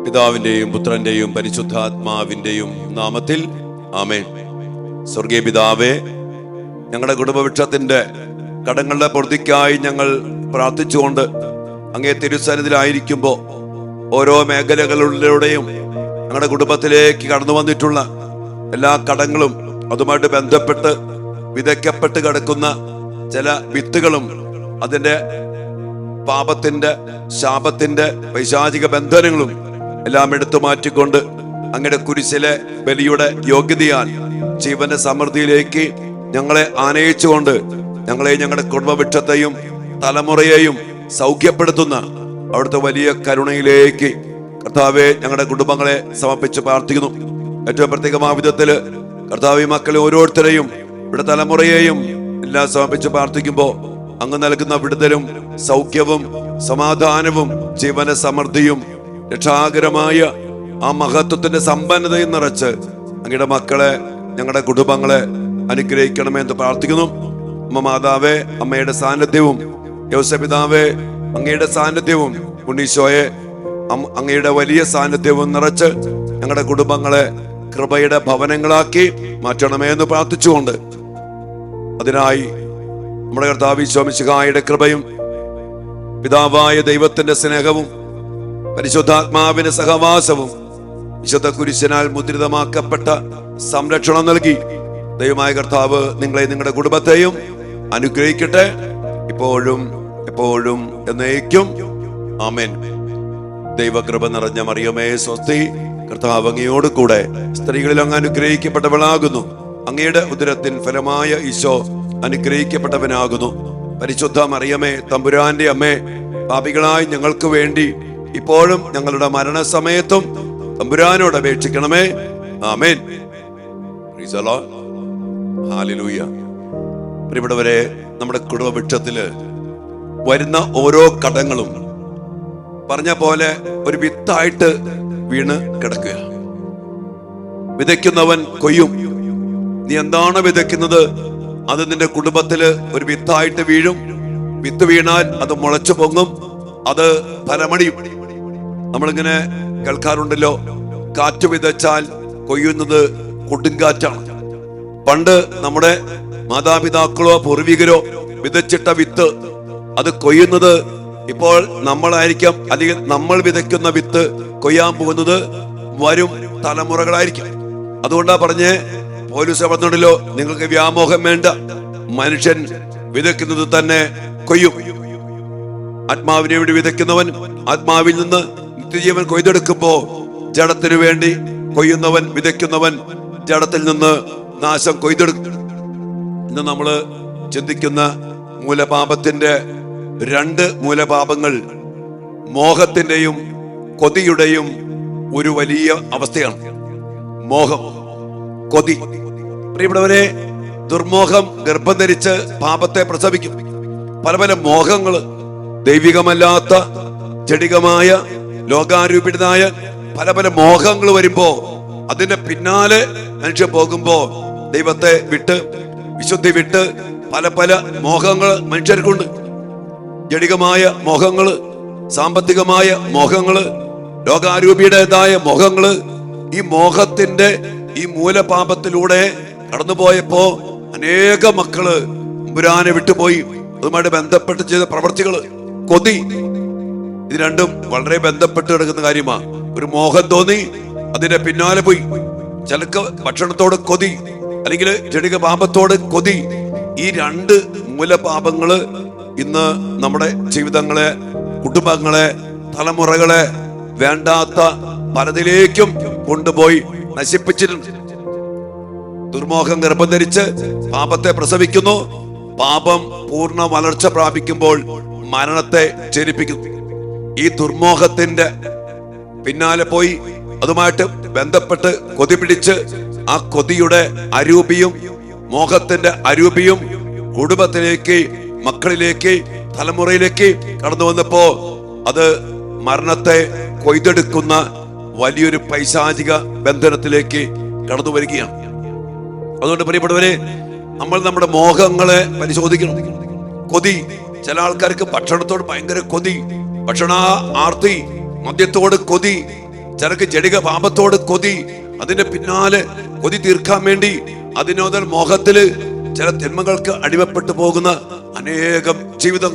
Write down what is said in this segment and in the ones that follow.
പിതാവിന്റെയും പുത്രന്റെയും പരിശുദ്ധാത്മാവിന്റെയും നാമത്തിൽ ആമേൻ. സ്വർഗീയ പിതാവേ, ഞങ്ങളുടെ കുടുംബവൃക്ഷത്തിന്റെ കടങ്ങളുടെ പൊറുതിക്കായി ഞങ്ങൾ പ്രാർത്ഥിച്ചുകൊണ്ട് അങ്ങേ തിരുസന്നിധിയിലായിരിക്കുമ്പോൾ ഓരോ മേഖലകളിലൂടെയും ഞങ്ങളുടെ കുടുംബത്തിലേക്ക് കടന്നു വന്നിട്ടുള്ള എല്ലാ കടങ്ങളും അതുമായിട്ട് ബന്ധപ്പെട്ട് വിതയ്ക്കപ്പെട്ട് കിടക്കുന്ന ചില വിത്തുകളും അതിൻ്റെ പാപത്തിന്റെ, ശാപത്തിന്റെ, പൈശാചിക ബന്ധനങ്ങളും എല്ലാം എടുത്തു മാറ്റിക്കൊണ്ട് അങ്ങയുടെ കുരിശിലെ ബലിയുടെ യോഗ്യതയാൽ ജീവന്റെ സമൃദ്ധിയിലേക്ക് ഞങ്ങളെ ആനയിച്ചുകൊണ്ട് ഞങ്ങളെ, ഞങ്ങളുടെ കുടുംബവൃക്ഷത്തെയും തലമുറയെയും സൗഖ്യപ്പെടുത്തുന്ന അവിടുത്തെ വലിയ കരുണയിലേക്ക് കർത്താവെ ഞങ്ങളുടെ കുടുംബങ്ങളെ സമർപ്പിച്ച് പ്രാർത്ഥിക്കുന്നു. ഏറ്റവും പ്രത്യേകമായ വിധത്തില് കർത്താവ് മക്കളെ ഓരോരുത്തരെയും ഇവിടെ തലമുറയെയും എല്ലാം സമർപ്പിച്ച് പ്രാർത്ഥിക്കുമ്പോൾ അങ്ങ് നൽകുന്ന വിടുതലും സൗഖ്യവും സമാധാനവും ജീവന സമൃദ്ധിയും രക്ഷാകരമായ ആ മഹത്വത്തിന്റെ സമ്പന്നതയും നിറച്ച് അങ്ങയുടെ മക്കളെ, ഞങ്ങളുടെ കുടുംബങ്ങളെ അനുഗ്രഹിക്കണമെന്ന് പ്രാർത്ഥിക്കുന്നു. അമ്മ മാതാവേ, അമ്മയുടെ സാന്നിധ്യവും യോസപിതാവേ അങ്ങയുടെ സാന്നിധ്യവും ഉണ്ണീശോയെ അങ്ങയുടെ വലിയ സാന്നിധ്യവും നിറച്ച് ഞങ്ങളുടെ കുടുംബങ്ങളെ കൃപയുടെ ഭവനങ്ങളാക്കി മാറ്റണമേ എന്ന് പ്രാർത്ഥിച്ചുകൊണ്ട് അതിനായി നമ്മുടെ കർത്താവ് ഈശോ മിശിഹായുടെ കൃപയും പിതാവായ ദൈവത്തിന്റെ സ്നേഹവും പരിശുദ്ധാത്മാവിന്റെ സഹവാസവും വിശുദ്ധ കുരിശിനാൽ മുദ്രിതമാക്കപ്പെട്ട സംരക്ഷണം നൽകി ദൈവമായ കർത്താവ് നിങ്ങളെ, നിങ്ങളുടെ കുടുംബത്തെയും അനുഗ്രഹിക്കട്ടെ, ഇപ്പോഴും എപ്പോഴും എന്നേക്കും. ആമേൻ. ദൈവകൃപ നിറഞ്ഞ മറിയമേ സ്വസ്തി, കർത്താവ് അങ്ങയോട് കൂടെ സ്ത്രീകളിൽ അങ്ങ് അനുഗ്രഹിക്കപ്പെട്ടവളാകുന്നു. അങ്ങയുടെ ഉദരത്തിൻ ഫലമായ ഈശോ അനുഗ്രഹിക്കപ്പെട്ടവനാകുന്നു. പരിശുദ്ധ മറിയമേ, തമ്പുരാന്റെ അമ്മേ, പാപികളായി ഞങ്ങൾക്ക് വേണ്ടി ഇപ്പോഴും ഞങ്ങളുടെ മരണസമയത്തും തമ്പുരാനോട് അപേക്ഷിക്കണമേ. ആമേൻ. Praise the Lord. ഹല്ലേലൂയ. പ്രിയപ്പെട്ടവരെ, നമ്മുടെ കുടുംബവൃക്ഷത്തില് വരുന്ന ഓരോ കടങ്ങളും പറഞ്ഞ പോലെ ഒരു വിത്തായിട്ട് വീണ് കിടക്കുക. വിതയ്ക്കുന്നവൻ കൊയ്യും. നീ എന്താണ് വിതയ്ക്കുന്നത് അത് നിന്റെ കുടുംബത്തില് ഒരു വിത്തായിട്ട് വീഴും. വിത്ത് വീണാൽ അത് മുളച്ചു പൊങ്ങും, അത് ഫലമണിയും. നമ്മളിങ്ങനെ കേൾക്കാറുണ്ടല്ലോ, കാറ്റ് വിതച്ചാൽ കൊയ്യുന്നത് കൊടുങ്കാറ്റാണ്. പണ്ട് നമ്മുടെ മാതാപിതാക്കളോ പൂർവികരോ വിതച്ചിട്ട വിത്ത് അത് കൊയ്യുന്നത് ഇപ്പോൾ നമ്മളായിരിക്കാം, അല്ലെങ്കിൽ നമ്മൾ വിതയ്ക്കുന്ന വിത്ത് കൊയ്യാൻ പോകുന്നത് വരും തലമുറകളായിരിക്കും. അതുകൊണ്ടാ പറഞ്ഞേ, പൗലോസ് പറഞ്ഞല്ലോ, നിങ്ങൾക്ക് വ്യാമോഹം വേണ്ട, മനുഷ്യൻ വിതയ്ക്കുന്നത് തന്നെ കൊയ്യും. ആത്മാവിനെ വേണ്ടി വിതയ്ക്കുന്നവൻ ആത്മാവിൽ നിന്ന് നിത്യജീവൻ കൊയ്തെടുക്കുമ്പോ ജഡത്തിനു വേണ്ടി കൊയ്യുന്നവൻ, വിതയ്ക്കുന്നവൻ ജഡത്തിൽ നിന്ന് നാശം കൊയ്തെടുക്കും. ഇന്ന് നമ്മള് ചിന്തിക്കുന്ന മൂലപാപത്തിന്റെ രണ്ട് മൂലപാപങ്ങൾ മോഹത്തിന്റെയും കൊതിയുടെയും ഒരു വലിയ അവസ്ഥയാണ്. മോഹം, കൊതി. പ്രിയപ്പെട്ടവരെ, ദുർമോഹം ഗർഭം ധരിച്ച് പാപത്തെ പ്രസവിക്കും. പല പല മോഹങ്ങള്, ദൈവികമല്ലാത്ത ജഡികമായ ലോകാരൂപിതമായ പല പല മോഹങ്ങൾ വരുമ്പോ അതിന്റെ പിന്നാലെ മനുഷ്യൻ പോകുമ്പോ ദൈവത്തെ വിട്ട്, വിശുദ്ധി വിട്ട് പല പല മോഹങ്ങൾ മനുഷ്യർക്കുണ്ട്. ജഡികമായ മോഹങ്ങള്, സാമ്പത്തികമായ മോഹങ്ങള്, ലോകാരൂപിയുടേതായ മോഹങ്ങള്. ഈ മോഹത്തിന്റെ ഈ മൂലപാപത്തിലൂടെ കടന്നുപോയപ്പോ അനേക മക്കള് തമ്പുരാനെ വിട്ടുപോയി. അതുമായിട്ട് ബന്ധപ്പെട്ട് ചെയ്ത പ്രവർത്തികള്, കൊതി, ഇത് രണ്ടും വളരെ ബന്ധപ്പെട്ട് കിടക്കുന്ന കാര്യമാണ്. ഒരു മോഹം തോന്നി, അതിന്റെ പിന്നാലെ പോയി. ചിലക്ക് ഭക്ഷണത്തോട് കൊതി, അല്ലെങ്കിൽ ജഡിക പാപത്തോട് കൊതി. ഈ രണ്ട് മൂലപാപങ്ങള് ഇന്ന് നമ്മുടെ ജീവിതങ്ങളെ, കുടുംബങ്ങളെ, തലമുറകളെ വേണ്ടാത്ത പലതിലേക്കും കൊണ്ടുപോയി നശിപ്പിച്ചിട്ടുണ്ട്. ദുർമോഹം ഗർഭം ധരിച്ച് പാപത്തെ പ്രസവിക്കുന്നു. പാപം പൂർണ്ണ വളർച്ച പ്രാപിക്കുമ്പോൾ മരണത്തെ ജനിപ്പിക്കുന്നു. ഈ ദുർമോഹത്തിന്റെ പിന്നാലെ പോയി അതുമായിട്ട് ബന്ധപ്പെട്ട് കൊതി പിടിച്ച് ആ കൊതിയുടെ അരൂപിയും മോഹത്തിന്റെ അരൂപിയും കുടുംബത്തിലേക്ക്, മക്കളിലേക്ക്, തലമുറയിലേക്ക് കടന്നു വന്നപ്പോ അത് മരണത്തെ കൊയ്തെടുക്കുന്ന വലിയൊരു പൈശാചിക ബന്ധനത്തിലേക്ക് കടന്നു വരികയാണ്. അതുകൊണ്ട് പ്രിയപ്പെട്ടവരെ, നമ്മൾ നമ്മുടെ മോഹങ്ങളെ പരിശോധിക്കണം. കൊതി, ചില ആൾക്കാർക്ക് ഭക്ഷണത്തോട് ഭയങ്കര കൊതി, ഭക്ഷണ ആർത്തി, മദ്യത്തോട് കൊതി, ചിലർക്ക് ജഡിക പാപത്തോട് കൊതി, അതിന്റെ പിന്നാലെ കൊതി തീർക്കാൻ വേണ്ടി അതിനോദൽ മോഹത്തില് ചില തിന്മകൾക്ക് അടിമപ്പെട്ടു പോകുന്ന അനേകം ജീവിതം,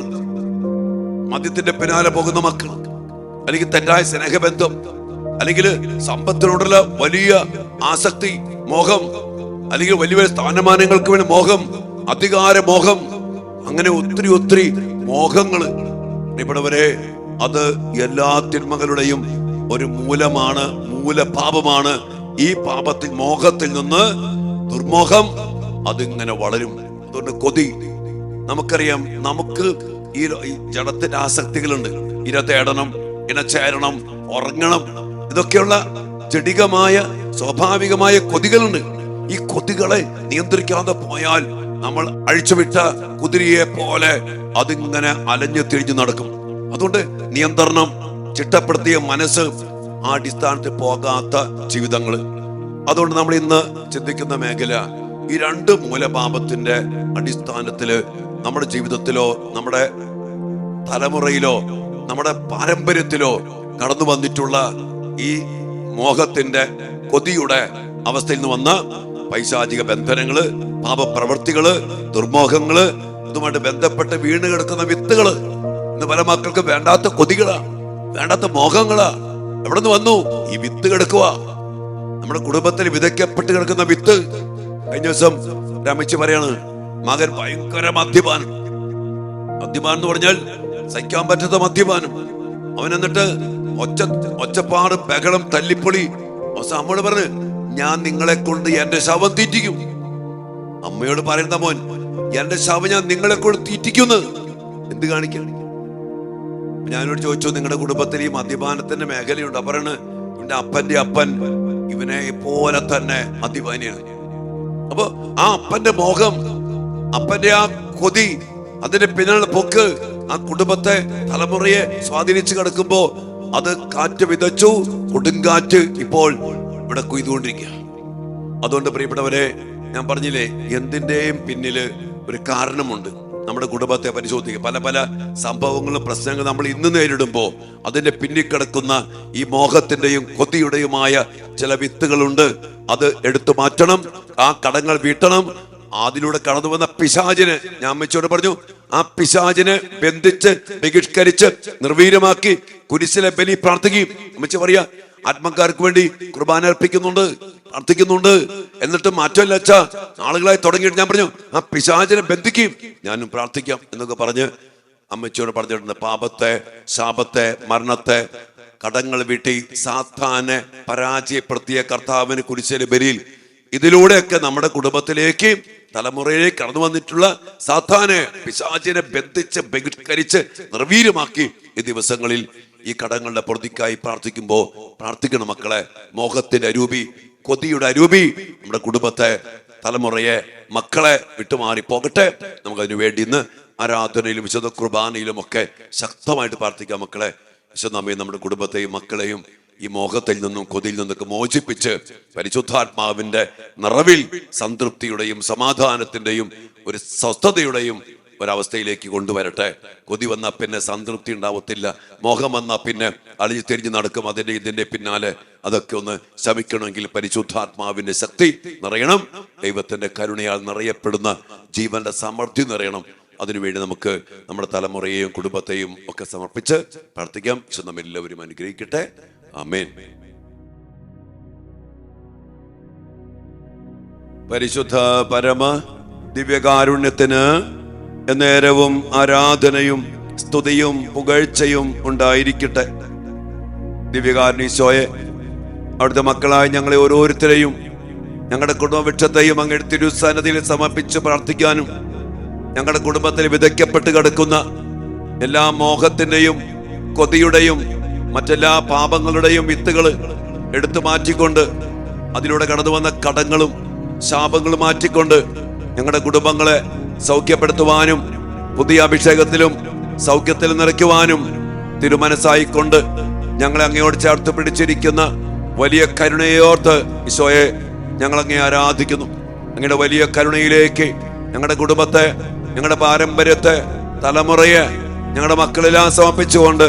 മദ്യത്തിന്റെ പിന്നാലെ പോകുന്ന മക്കൾ, അല്ലെങ്കിൽ തെറ്റായ സ്നേഹബന്ധം, അല്ലെങ്കിൽ സമ്പത്തിനോടുള്ള വലിയ ആസക്തി, മോഹം, അല്ലെങ്കിൽ വലിയ വലിയ സ്ഥാനമാനങ്ങൾക്ക് വേണ്ടി മോഹം, അധികാര മോഹം, അങ്ങനെ ഒത്തിരി ഒത്തിരി മോഹങ്ങള്. ഇവിടെ അത് എല്ലാ തിന്മകളുടെയും ഒരു മൂലമാണ്, മൂലപാപമാണ്. ഈ പാപത്തിൽ, മോഹത്തിൽ നിന്ന് ദുർമോഹം അതിങ്ങനെ വളരും. അതുകൊണ്ട് കൊതി, നമുക്കറിയാം, നമുക്ക് ഈ ജഡത്തിന്റെ ആസക്തികളുണ്ട്. ഇര തേടണം, ഇണചേരണം, ഉറങ്ങണം, ഇതൊക്കെയുള്ള ജഡികമായ സ്വാഭാവികമായ കൊതികളുണ്ട്. ഈ കൊതികളെ നിയന്ത്രിക്കാതെ പോയാൽ നമ്മൾ അഴിച്ചുവിട്ട കുതിരയെ പോലെ അതിങ്ങനെ അലഞ്ഞു തിരിഞ്ഞു നടക്കും. അതുകൊണ്ട് നിയന്ത്രണം, ചിട്ടപ്പെടുത്തിയ മനസ്സ്, ആ അടിസ്ഥാനത്തിൽ പോകാത്ത ജീവിതങ്ങള്. അതുകൊണ്ട് നമ്മൾ ഇന്ന് ചിന്തിക്കുന്ന മേഖല ഈ രണ്ട് മൂലപാപത്തിന്റെ അടിസ്ഥാനത്തില് നമ്മുടെ ജീവിതത്തിലോ നമ്മുടെ തലമുറയിലോ നമ്മുടെ പാരമ്പര്യത്തിലോ കടന്നു വന്നിട്ടുള്ള ഈ മോഹത്തിന്റെ, കൊതിയുടെ അവസ്ഥയിൽ നിന്ന് വന്ന പൈശാചിക ബന്ധനങ്ങള്, പാപപ്രവൃത്തികള്, ദുർമോഹങ്ങള്, ഇതുമായിട്ട് ബന്ധപ്പെട്ട് വീണ് കിടക്കുന്ന വിത്തുകള്. ഇന്ന് പല മക്കൾക്ക് വേണ്ടാത്ത കൊതികളാ, വേണ്ടാത്ത മോഹങ്ങളാ. എവിടെ നിന്ന് വന്നു? ഈ വിത്ത് കിടക്കുക, നമ്മുടെ കുടുംബത്തിൽ വിതയ്ക്കപ്പെട്ട് കിടക്കുന്ന വിത്ത്. കഴിഞ്ഞ ദിവസം രമിച്ച് പറയാണ്, മകൻ ഭയങ്കര മദ്യപാനം. മദ്യപാനം എന്ന് പറഞ്ഞാൽ സഹിക്കാൻ പറ്റാത്ത മദ്യപാനം. അവൻ എന്നിട്ട് ഒച്ചപ്പാട്, ബഹളം, തല്ലിപ്പൊളി. അവസാനം അമ്മയോട് പറഞ്ഞു, ഞാൻ നിങ്ങളെ കൊണ്ട് എന്റെ ശവം തീറ്റിക്കും. അമ്മയോട് പറയുന്ന മോൻ, എന്റെ ശവം ഞാൻ നിങ്ങളെ കൊണ്ട് തീറ്റിക്കുന്നു. എന്ത് കാണിക്കാണ്? ഞാനോട് ചോദിച്ചു, നിങ്ങളുടെ കുടുംബത്തിൽ ഈ മദ്യപാനത്തിന്റെ മേഖലയുണ്ട്? പറയണ്, ഇവന്റെ അപ്പന്റെ അപ്പൻ ഇവനെ പോലെ തന്നെ മദ്യപാനിയാണ്. അപ്പൊ ആ അപ്പന്റെ മോഹം, അപ്പന്റെ ആ കൊതി, അതിന്റെ പിന്നാലെ പൊക്ക് ആ കുടുംബത്തെ, തലമുറയെ സ്വാധീനിച്ചു കിടക്കുമ്പോ അത് കാറ്റ് വിതച്ചു, കൊടുങ്കാറ്റ് ഇപ്പോൾ ഇവിടെ കൊയ്തുകൊണ്ടിരിക്കുക. അതുകൊണ്ട് പ്രിയപ്പെട്ടവരെ, ഞാൻ പറഞ്ഞില്ലേ, എന്തിന്റെയും പിന്നില് ഒരു കാരണമുണ്ട്. നമ്മുടെ കുടുംബത്തെ പരിശോധിക്കുക. പല പല സംഭവങ്ങളും പ്രശ്നങ്ങളും നമ്മൾ ഇന്ന് നേരിടുമ്പോൾ അതിന്റെ പിന്നിൽ കിടക്കുന്ന ഈ മോഹത്തിന്റെയും കൊതിയുടെയുമായ ചില വിത്തുകളുണ്ട്. അത് എടുത്തു മാറ്റണം, ആ കടങ്ങൾ വീട്ടണം. അതിലൂടെ കടന്നു വന്ന പിശാചിന്, ഞാൻ അമ്മച്ചോട് പറഞ്ഞു, ആ പിശാചിനെ ബന്ധിച്ച് ബഹിഷ്കരിച്ച് നിർവീര്യമാക്കി കുരിശിലെ ബലി പ്രാർത്ഥിക്കും. അമ്മച്ചി പറയാ, ആത്മക്കാർക്ക് വേണ്ടി കുർബാന അർപ്പിക്കുന്നുണ്ട്, പ്രാർത്ഥിക്കുന്നുണ്ട്, എന്നിട്ട് മാറ്റമില്ല അച്ഛാ, നാളുകളായി തുടങ്ങിയിട്ട്. ഞാൻ പറഞ്ഞു, ആ പിശാചിനെ ബന്ധിക്കും, ഞാനും പ്രാർത്ഥിക്കാം എന്നൊക്കെ പറഞ്ഞ് അമ്മച്ചിയോട് പറഞ്ഞിട്ടുണ്ട്. പാപത്തെ, ശാപത്തെ, മരണത്തെ, കടങ്ങൾ വീട്ടി സാത്താനെ പരാജയപ്പെടുത്തിയ കർത്താവിന് കുരിശിലെ ബലിയിൽ, ഇതിലൂടെയൊക്കെ നമ്മുടെ കുടുംബത്തിലേക്ക്, തലമുറയിലേക്ക് കടന്നു വന്നിട്ടുള്ള സാത്താനെ, പിശാചിനെ ബന്ധിച്ച് ബഹിഷ്കരിച്ച് നിർവീര്യമാക്കി ഈ ദിവസങ്ങളിൽ ഈ കടങ്ങളുടെ പ്രതിക്കായി പ്രാർത്ഥിക്കണം മക്കളെ. മോഹത്തിന്റെ അരൂപി, കൊതിയുടെ അരൂപി നമ്മുടെ കുടുംബത്തെ, തലമുറയെ, മക്കളെ വിട്ടുമാറി പോകട്ടെ. നമുക്കതിനു വേണ്ടി ഇന്ന് ആരാധനയിലും വിശുദ്ധ കുർബാനയിലും ഒക്കെ ശക്തമായിട്ട് പ്രാർത്ഥിക്കാം മക്കളെ. വിശുദ്ധമ്മയും നമ്മുടെ കുടുംബത്തെയും മക്കളെയും ഈ മോഹത്തിൽ നിന്നും കൊതിയിൽ നിന്നൊക്കെ മോചിപ്പിച്ച് പരിശുദ്ധാത്മാവിന്റെ നിറവിൽ സംതൃപ്തിയുടെയും സമാധാനത്തിന്റെയും ഒരു സ്വസ്ഥതയുടെയും ഒരവസ്ഥയിലേക്ക് കൊണ്ടുവരട്ടെ. കൊതി വന്നാൽ പിന്നെ സംതൃപ്തി ഉണ്ടാവത്തില്ല. മോഹം വന്നാൽ പിന്നെ അളിഞ്ഞു തിരിഞ്ഞു നടക്കും. അതിന്റെ ഇതിന്റെ പിന്നാലെ അതൊക്കെ ഒന്ന് ശമിക്കണമെങ്കിൽ പരിശുദ്ധാത്മാവിന്റെ ശക്തി നിറയണം. ദൈവത്തിന്റെ കരുണയാൽ നിറയപ്പെടുന്ന ജീവന്റെ സമൃദ്ധി നിറയണം. അതിനുവേണ്ടി നമുക്ക് നമ്മുടെ തലമുറയെയും കുടുംബത്തെയും ഒക്കെ സമർപ്പിച്ച് പ്രാർത്ഥിക്കാം. നമ്മെല്ലാവരും അനുഗ്രഹിക്കട്ടെ. ആമേൻ. പരിശുദ്ധ പരമ ദിവ്യകാരുണ്യത്തിന് എന്നേരവും ആരാധനയും സ്തുതിയും പുകഴ്ചയും ഉണ്ടായിരിക്കട്ടെ. ദിവ്യകാരുണ്യീശോയെ, അവിടുത്തെ മക്കളായ ഞങ്ങളെ ഓരോരുത്തരെയും ഞങ്ങളുടെ കുടുംബവൃക്ഷത്തെയും അങ്ങയുടെ തിരുസന്നിധിയിൽ സമർപ്പിച്ച് പ്രാർത്ഥിക്കാനും ഞങ്ങളുടെ കുടുംബത്തിൽ വിതയ്ക്കപ്പെട്ട് കിടക്കുന്ന എല്ലാ മോഹത്തിന്റെയും കൊതിയുടെയും മറ്റെല്ലാ പാപങ്ങളുടെയും വിത്തുകൾ എടുത്തു മാറ്റിക്കൊണ്ട് അതിലൂടെ കടന്നു വന്ന കടങ്ങളും ശാപങ്ങളും മാറ്റിക്കൊണ്ട് ഞങ്ങളുടെ കുടുംബങ്ങളെ സൗഖ്യപ്പെടുത്തുവാനും പുതിയ അഭിഷേകത്തിലും സൗഖ്യത്തിലും നിറയ്ക്കുവാനും തിരുമനസ്സായിക്കൊണ്ട് ഞങ്ങളെ അങ്ങയോട് ചേർത്ത് പിടിച്ചിരിക്കുന്ന വലിയ കരുണയോർത്ത് ഈശോയെ ഞങ്ങൾ അങ്ങയെ ആരാധിക്കുന്നു. അങ്ങയുടെ വലിയ കരുണയിലേക്ക് ഞങ്ങളുടെ കുടുംബത്തെ, ഞങ്ങളുടെ പാരമ്പര്യത്തെ, തലമുറയെ, ഞങ്ങളുടെ മക്കളെല്ലാം സമർപ്പിച്ചുകൊണ്ട്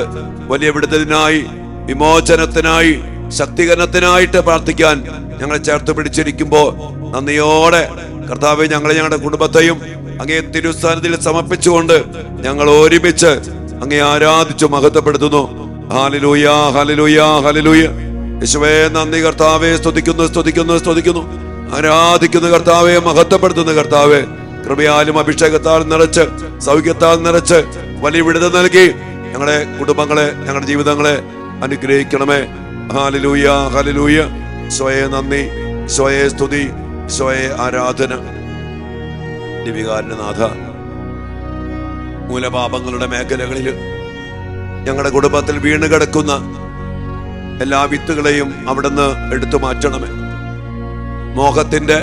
വലിയ വിടുതലിനായി, വിമോചനത്തിനായി, ശക്തീകരണത്തിനായിട്ട് പ്രാർത്ഥിക്കാൻ ഞങ്ങളെ ചേർത്ത് പിടിച്ചിരിക്കുമ്പോൾ നന്ദിയോടെ കർത്താവെ ഞങ്ങളുടെ കുടുംബത്തെയും അങ്ങേ തിരുസ്ഥാനത്തിൽ സമർപ്പിച്ചുകൊണ്ട് ഞങ്ങൾ ഒരുമിച്ച് അങ്ങേ ആരാധിച്ചു മഹത്വപ്പെടുത്തുന്നു. ഹല്ലേലൂയ, ഹല്ലേലൂയ, ഹല്ലേലൂയ. യേശുവേ നന്ദി കർത്താവെ. സ്തുതിക്കുന്നു ആരാധിക്കുന്നു കർത്താവെ, മഹത്വപ്പെടുത്തുന്നു കർത്താവെ. കൃപയാലും അഭിഷേകത്താൽ നിറച്ച് സൗഖ്യത്താൽ നിറച്ച് വലിയ വിടുതൽ നൽകി ഞങ്ങളുടെ കുടുംബങ്ങളെ ഞങ്ങളുടെ ജീവിതങ്ങളെ അനുഗ്രഹിക്കണമേ. Hallelujah, hallelujah. ഈശോയെ നന്ദി, ഈശോയെ സ്തുതി, ഈശോയെ ആരാധന. ദിവികാരനാഥ, മൂലപാപങ്ങളുടെ മേഖലകളിൽ ഞങ്ങളുടെ കുടുംബത്തിൽ വീണ് കിടക്കുന്ന എല്ലാ വിത്തുകളെയും അവിടുന്ന് എടുത്തു മാറ്റണമേ. മോഹത്തിന്റെ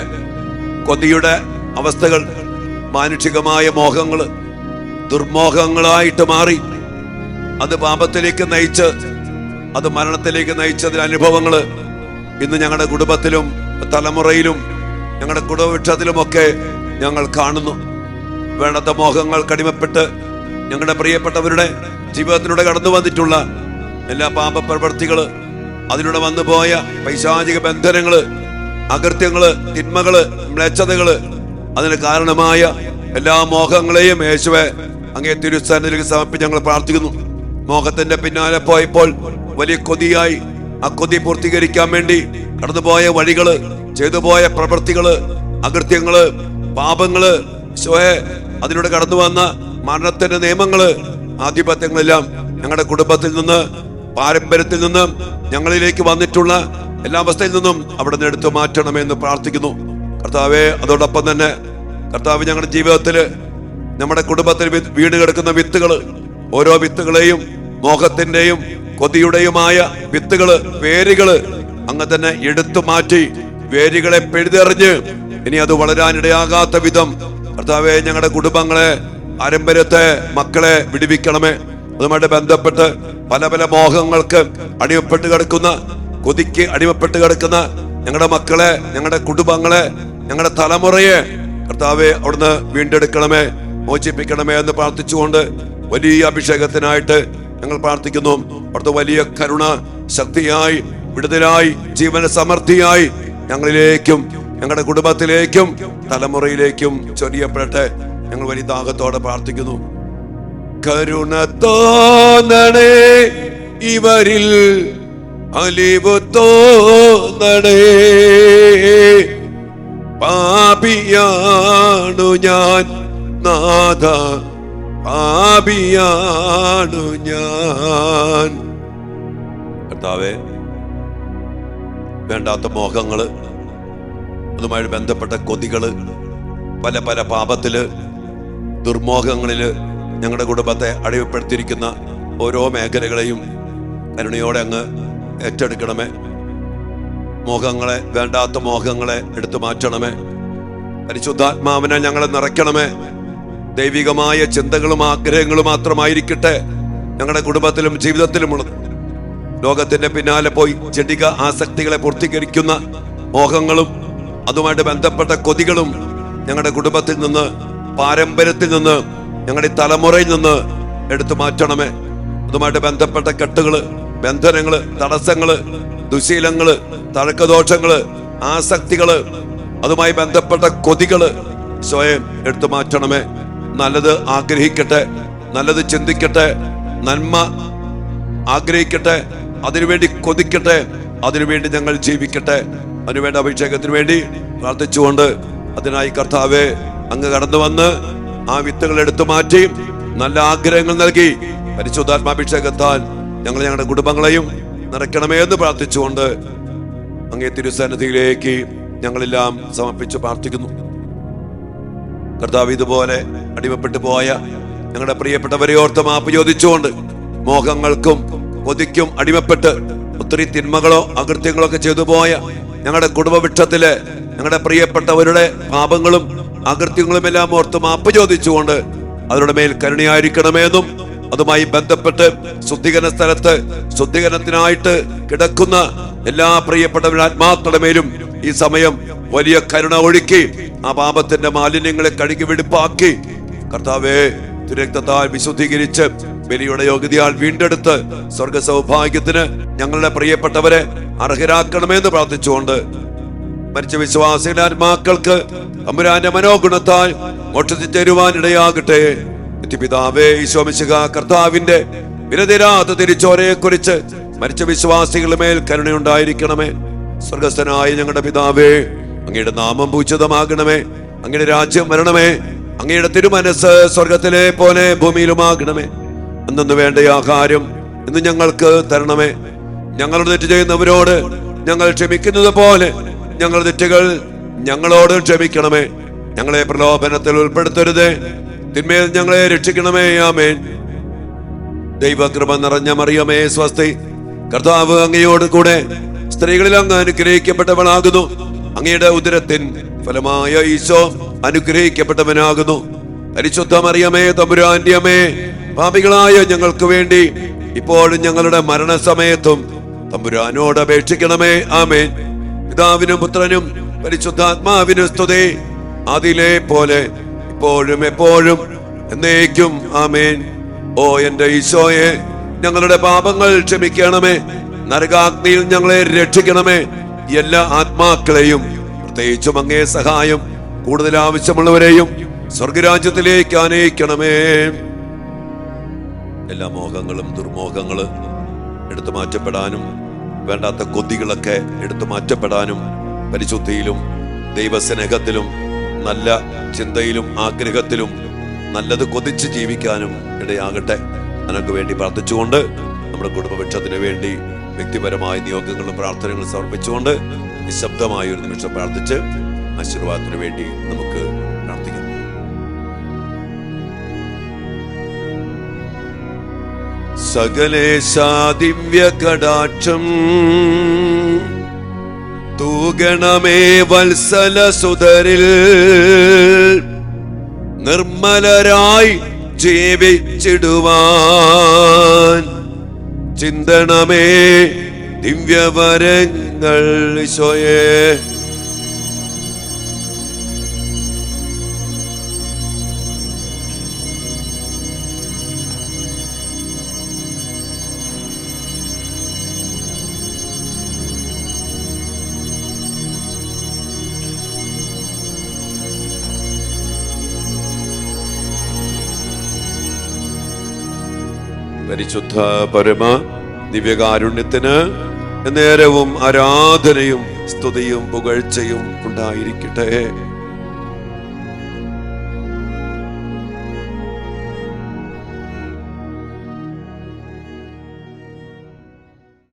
കൊതിയുടെ അവസ്ഥകൾ, മാനുഷികമായ മോഹങ്ങള് ദുർമോഹങ്ങളായിട്ട് മാറി അത് പാപത്തിലേക്ക് നയിച്ച് അത് മരണത്തിലേക്ക് നയിച്ചതിന്റെ അനുഭവങ്ങള് ഇന്ന് ഞങ്ങളുടെ കുടുംബത്തിലും തലമുറയിലും ഞങ്ങളുടെ കുടുംബവൃക്ഷത്തിലുമൊക്കെ ഞങ്ങൾ കാണുന്നു. വേണ്ടാത്ത മോഹങ്ങൾക്ക് അടിമപ്പെട്ട് ഞങ്ങളുടെ പ്രിയപ്പെട്ടവരുടെ ജീവിതത്തിലൂടെ കടന്നു വന്നിട്ടുള്ള എല്ലാ പാപ പ്രവൃത്തികള്, അതിലൂടെ വന്നുപോയ പൈശാചിക ബന്ധനങ്ങള്, അകൃത്യങ്ങള്, തിന്മകള്, മ്ലേച്ഛതകള്, അതിന് കാരണമായ എല്ലാ മോഹങ്ങളെയും യേശുവേ അങ്ങേ തിരുസന്നിധിയിലേക്ക് സമർപ്പിച്ച് ഞങ്ങൾ പ്രാർത്ഥിക്കുന്നു. മോഹത്തിന്റെ പിന്നാലെ പോയപ്പോൾ വലിയ കൊതിയായി ആ കൊതി പൂർത്തീകരിക്കാൻ വേണ്ടി കടന്നുപോയ വഴികള്, ചെയ്തുപോയ പ്രവൃത്തികള്, അകൃത്യങ്ങള്, പാപങ്ങള്, ഈശോയെ അതിലൂടെ കടന്നു വന്ന മരണത്തിന്റെ നിയമങ്ങള്, ആധിപത്യങ്ങളെല്ലാം ഞങ്ങളുടെ കുടുംബത്തിൽ നിന്ന്, പാരമ്പര്യത്തിൽ നിന്നും ഞങ്ങളിലേക്ക് വന്നിട്ടുള്ള എല്ലാ അവസ്ഥയിൽ നിന്നും അവിടെ നിന്ന് എടുത്തു മാറ്റണമെന്ന് പ്രാർത്ഥിക്കുന്നു കർത്താവെ. അതോടൊപ്പം തന്നെ കർത്താവ് ഞങ്ങളുടെ ജീവിതത്തില് നമ്മുടെ കുടുംബത്തിൽ വീണ് കിടക്കുന്ന വിത്തുകള്, ഓരോ വിത്തുകളെയും മോഹത്തിന്റെയും കൊതിയുടെയുമായ വിത്തുകള്, വേരുകള് അങ്ങ് തന്നെ എടുത്തു മാറ്റി വേരുകളെ പിഴുതെറിഞ്ഞ് ഇനി അത് വളരാനിടയാകാത്ത വിധം കർത്താവെ ഞങ്ങളുടെ കുടുംബങ്ങളെ, പാരമ്പര്യത്തെ, മക്കളെ വിടുവിക്കണമേ. അതുമായിട്ട് ബന്ധപ്പെട്ട് പല പല മോഹങ്ങൾക്ക് അടിമപ്പെട്ട് കിടക്കുന്ന, കൊതിക്ക് അടിമപ്പെട്ട് കിടക്കുന്ന ഞങ്ങളുടെ മക്കളെ, ഞങ്ങളുടെ കുടുംബങ്ങളെ, ഞങ്ങളുടെ തലമുറയെ കർത്താവെ അവിടുന്ന് വീണ്ടെടുക്കണമേ, മോചിപ്പിക്കണമേ എന്ന് പ്രാർത്ഥിച്ചുകൊണ്ട് വലിയ അഭിഷേകത്തിനായിട്ട് ഞങ്ങൾ പ്രാർത്ഥിക്കുന്നു. അവിടുത്തെ വലിയ കരുണ ശക്തിയായി, വിടുതലായി, ജീവന സമൃദ്ധിയായി ഞങ്ങളിലേക്കും ഞങ്ങളുടെ കുടുംബത്തിലേക്കും തലമുറയിലേക്കും ചൊരിയപ്പെടട്ടെ. ഞങ്ങൾ വലിയ ദാഹത്തോടെ പ്രാർത്ഥിക്കുന്നു. കരുണ തോന്നണേ ഇവരിൽ, അലിവ് തോന്നണേ. പാപിയാണു ഞാൻ നാഥ, പാപിയാണു ഞാൻ. കർത്താവേ, വേണ്ടാത്ത മോഹങ്ങള്, അതുമായി ബന്ധപ്പെട്ട കൊതികള്, പല പല പാപത്തില്, ദുർമോഹങ്ങളില് ഞങ്ങളുടെ കുടുംബത്തെ അടിമപ്പെടുത്തിയിരിക്കുന്ന ഓരോ മേഖലകളെയും കരുണയോടെ അങ്ങ് ഏറ്റെടുക്കണമേ. മോഹങ്ങളെ, വേണ്ടാത്ത മോഹങ്ങളെ എടുത്തു മാറ്റണമേ. പരിശുദ്ധാത്മാവിനെ ഞങ്ങളെ നിറയ്ക്കണമേ. ദൈവികമായ ചിന്തകളും ആഗ്രഹങ്ങളും മാത്രമായിരിക്കട്ടെ ഞങ്ങളുടെ കുടുംബത്തിലും ജീവിതത്തിലുമുള്ളത്. ലോകത്തിന്റെ പിന്നാലെ പോയി ജഡിക ആസക്തികളെ പൂർത്തീകരിക്കുന്ന മോഹങ്ങളും അതുമായിട്ട് ബന്ധപ്പെട്ട കൊതികളും ഞങ്ങളുടെ കുടുംബത്തിൽ നിന്ന്, പാരമ്പര്യത്തിൽ നിന്ന്, ഞങ്ങളുടെ തലമുറയിൽ നിന്ന് എടുത്തു മാറ്റണമേ. അതുമായിട്ട് ബന്ധപ്പെട്ട കെട്ടുകള്, ബന്ധനങ്ങള്, തടസ്സങ്ങള്, ദുശീലങ്ങള്, തഴക്കദോഷങ്ങള്, ആസക്തികള്, അതുമായി ബന്ധപ്പെട്ട കൊതികള് സ്വയം എടുത്തു മാറ്റണമേ. നല്ലത് ആഗ്രഹിക്കട്ടെ, നല്ലത് ചിന്തിക്കട്ടെ, നന്മ ആഗ്രഹിക്കട്ടെ, അതിനുവേണ്ടി കൊതിക്കട്ടെ, അതിനുവേണ്ടി ഞങ്ങൾ ജീവിക്കട്ടെ. അതിനുവേണ്ട അഭിഷേകത്തിന് വേണ്ടി പ്രാർത്ഥിച്ചുകൊണ്ട് അതിനായി കർത്താവെ അങ്ങ് കടന്നു വന്ന് ആ വിത്തുകൾ എടുത്തു മാറ്റി നല്ല ആഗ്രഹങ്ങൾ നൽകി പരിശുദ്ധാത്മാഭിഷേകത്താൽ ഞങ്ങൾ ഞങ്ങളുടെ കുടുംബങ്ങളെയും നിറയ്ക്കണമേ എന്ന് പ്രാർത്ഥിച്ചുകൊണ്ട് അങ്ങേ തിരുസന്നിധിയിലേക്ക് ഞങ്ങളെല്ലാം സമർപ്പിച്ച് പ്രാർത്ഥിക്കുന്നു. കർത്താവ്, ഇതുപോലെ അടിമപ്പെട്ടു പോയ ഞങ്ങളുടെ പ്രിയപ്പെട്ടവരെ ഓർത്ത് മാപ്പ് ചോദിച്ചുകൊണ്ട് മോഹങ്ങൾക്കും കൊതിക്കും അടിമപ്പെട്ട് ഒത്തിരി തിന്മകളോ അകൃത്യങ്ങളോ ഒക്കെ ചെയ്തു പോയ ഞങ്ങളുടെ കുടുംബവൃക്ഷത്തിലെ ഞങ്ങളുടെ പ്രിയപ്പെട്ടവരുടെ പാപങ്ങളും അകൃത്യങ്ങളും എല്ലാം ഓർത്ത് മാപ്പ് ചോദിച്ചുകൊണ്ട് അവരുടെ മേൽ കരുണയായിരിക്കണമെന്നും അതുമായി ബന്ധപ്പെട്ട് ശുദ്ധീകരണ സ്ഥലത്ത് ശുദ്ധീകരണത്തിനായിട്ട് കിടക്കുന്ന എല്ലാ പ്രിയപ്പെട്ടവരുടെ ആത്മാക്കളുടെ മേലും ഈ സമയം വലിയ കരുണ ഒഴുക്കി ആ പാപത്തിന്റെ മാലിന്യങ്ങളെ കഴുകി വെടിപ്പാക്കി കർത്താവേ തിരുരക്തത്താൽ വിശുദ്ധീകരിച്ച് ബലിയുടെ യോഗ്യതയാൽ വീണ്ടെടുത്ത് സ്വർഗ സൗഭാഗ്യത്തിന് ഞങ്ങളുടെ പ്രിയപ്പെട്ടവരെ അർഹരാക്കണമെന്ന് പ്രാർത്ഥിച്ചുകൊണ്ട് മരിച്ച വിശ്വാസികളുടെ ആത്മാക്കൾക്ക് തമ്പുരാന്റെ മനോഗുണത്താൽ മോക്ഷത്തിൽ ചേരുവാൻ ഇടയാകട്ടെ. പിതാവേ, ഈശോ മിശിഹാ കർത്താവിന്റെ വിലതിരാത്ത തിരിച്ചോരയെ കുറിച്ച് മരിച്ച വിശ്വാസികളുടെ മേൽ കരുണയുണ്ടായിരിക്കണമേ. സ്വർഗസ്ഥനായ ഞങ്ങളുടെ പിതാവേ, അങ്ങയുടെ നാമം പൂജിതമാകണമേ. അങ്ങയുടെ രാജ്യം വരണമേ. അങ്ങയുടെ തിരുമനസ് സ്വർഗത്തിലെ പോലെ ഭൂമിയിലുമാകണമേ. അന്നു വേണ്ട ആഹാരം ഇന്ന് ഞങ്ങൾക്ക് തരണമേ. ഞങ്ങളുടെ തെറ്റ് ചെയ്യുന്നവരോട് ഞങ്ങൾ ക്ഷമിക്കുന്നത് പോലെ ഞങ്ങളുടെ തെറ്റുകൾ ഞങ്ങളോട് ക്ഷമിക്കണമേ. ഞങ്ങളെ പ്രലോഭനത്തിൽ ഉൾപ്പെടുത്തരുതേ, തിന്മയിൽ ഞങ്ങളെ രക്ഷിക്കണമേ. ആമേൻ. ദൈവകൃപ നിറഞ്ഞ മറിയമേ സ്വസ്തി, കർത്താവ് അങ്ങയോട് കൂടെ സ്ത്രീകളിൽ അങ്ങ് അനുഗ്രഹിക്കപ്പെട്ടവളാകുന്നു. അങ്ങയുടെ ഉദരത്തിൻ ഫലമായ ഈശോ അനുഗ്രഹിക്കപ്പെട്ടവനാകുന്നു. പരിശുദ്ധ മറിയമേ, തമ്പുരാന്റെ അമ്മേ, പാപികളായ ഞങ്ങൾക്ക് വേണ്ടി ഇപ്പോഴും ഞങ്ങളുടെ മരണസമയത്തും തമ്പുരാനോട് അപേക്ഷിക്കണമേ. ആമേൻ. പിതാവിനും പുത്രനും പരിശുദ്ധാത്മാവിനും സ്തുതി, അതിലെ പോലെ ഇപ്പോഴും എപ്പോഴും എന്നേക്കും. ആമേൻ. ഓ എന്റെ ഈശോയെ, ഞങ്ങളുടെ പാപങ്ങൾ ക്ഷമിക്കണമേ. നരകാഗ്നിയിൽ ഞങ്ങളെ രക്ഷിക്കണമേ. എല്ലാ ആത്മാക്കളെയും, പ്രത്യേകിച്ചും അങ്ങേ സഹായം കൂടുതൽ ആവശ്യമുള്ളവരെയും സ്വർഗരാജ്യത്തിലേക്ക് ആനയിക്കണമേ. എല്ലാ മോഹങ്ങളും ദുർമോഹങ്ങളും എടുത്തു മാറ്റപ്പെടാനും വേണ്ടാത്ത കൊതികളൊക്കെ എടുത്തു മാറ്റപ്പെടാനും പരിശുദ്ധിയിലും ദൈവസ്നേഹത്തിലും നല്ല ചിന്തയിലും ആഗ്രഹത്തിലും നല്ലത് കൊതിച്ച് ജീവിക്കാനും ഇടയാകട്ടെ. നമുക്ക് വേണ്ടി പ്രാർത്ഥിച്ചുകൊണ്ട് നമ്മുടെ കുടുംബപക്ഷത്തിന് വേണ്ടി വ്യക്തിപരമായ നിയോഗങ്ങളും പ്രാർത്ഥനകളും സമർപ്പിച്ചുകൊണ്ട് നിശബ്ദമായ ഒരു നിമിഷം പ്രാർത്ഥിച്ച് ആശീർവാദത്തിന് വേണ്ടി നമുക്ക് പ്രാർത്ഥിക്കാം. സകലേശാ ദിവ്യ കടാക്ഷം തൂഗണമേ വത്സല സുതരിൽ, നിർമ്മലരായി ജീവിച്ചിടുവാൻ ചിന്തണമേ ദിവ്യവരങ്ങൾ ഈശോയേ. പരിശുദ്ധ പരമ ദിവ്യകാരുണ്യത്തിന് നേരവും ആരാധനയും സ്തുതിയും പുകഴ്ചയും ഉണ്ടായിരിക്കട്ടെ.